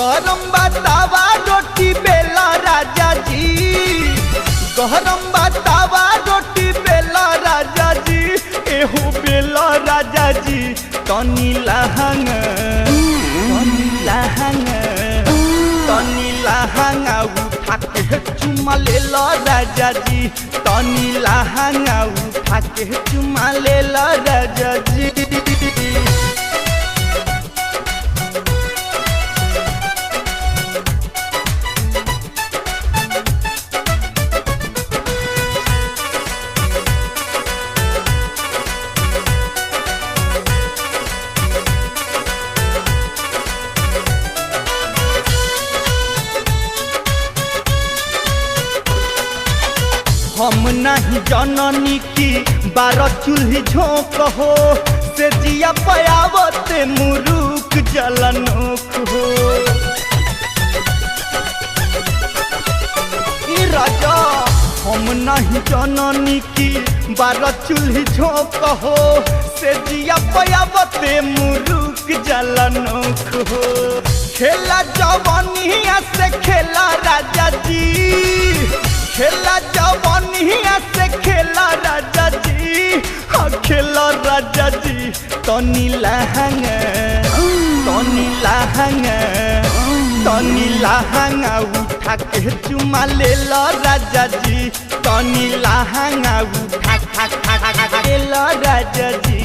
गरम बतावा रोटी बेला राजा जी, गरम बतावा रोटी बेला राजा जी, एहो बेला राजा जी। तनी लहंग उठा के चुमा ले लो राजा जी, तनी लहंग उठा के चुमा ले लो राजा जी। हम नहीं जननी की 12 चूल्ही झोंक हो, से जिया पयावते मुरुक जलनोक हो। ई राजा हम नहीं जननी की 12 चूल्ही झोंक हो, से जिया पयावते मुरुक जलनोक हो। खेला जवानिया से खेला राजा जी, खेला जवानिया से खेला राजा जी, हाँ खेला राजा जी। तनी लहंग उठा के चुमा ले लो राजा जी, तनी लहंग उठा के लो राजा जी।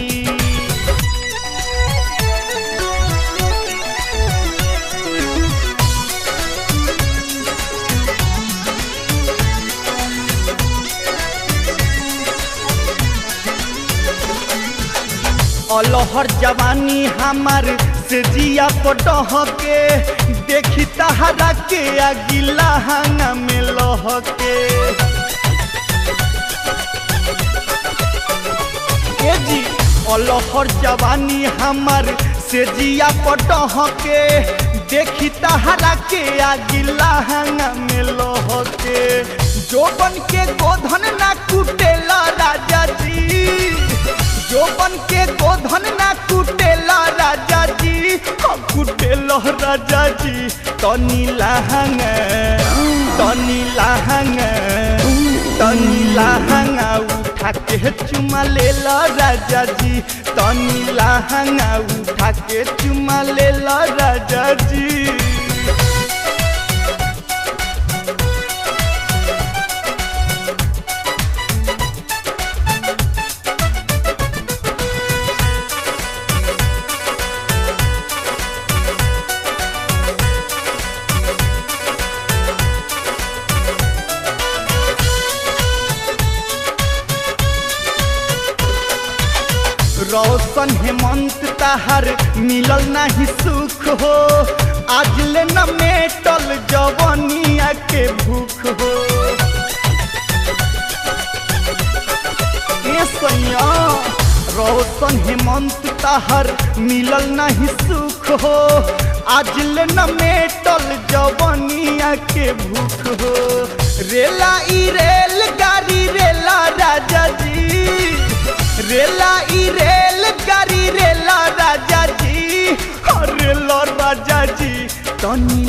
अलहर जवानी हमार से जिया पटह के, देखी तहरा के अगिला हंगा में लह के। ए जी अलहर जवानी हमार से जिया पटह के, देखी तहरा के अगिला हंगा में लह के। जोबन के गोधन ना कुटेला राजा जी, जोबन के गोधन ना कुटेला राजा जी, कुटेला राजा जी। तनी लहंग उठा के चुमा ले लो राजा जी, तनी लहंग उठा के चुमा ले लो राजा जी। रोशन हेमंत तहार मिलल नहीं सुख हो, आज ले न मेटल जवानिया के भूख हो। ए सैया रोशन हेमंत तहार मिलल नहीं सुख हो, आज ले न मेटल जवानिया के भूख हो। रेला ई रेल गाड़ी रेला राजा जी, रेला ई रेल गाड़ी रेला राजा जी, रेला राजा जी। तनी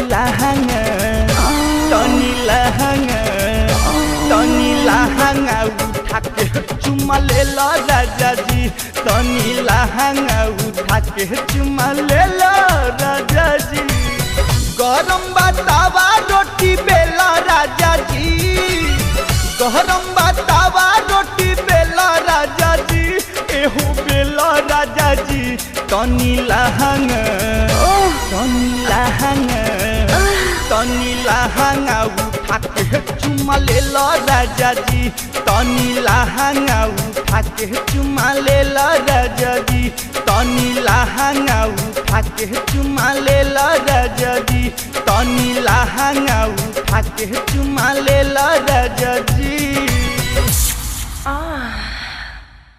लहंग उठा के चुमा ले लो राजा जी, तनी लहंग उठा के चुमा ले लो राजा जी। गरम बतावा रोटी बेला राजा जी, गरम बतावा रोटी बेला राजा जी, एहो बेला राजा जी। तनी लहंग उठा के चुमा ले लो राजा जी, तनी लहंग उठा के चुमा ले लो राजा जी, तनी लहंग उठा के चुमा ले लो राजा जी, तनी लहंग उठा के चुमा ले लो राजा जी।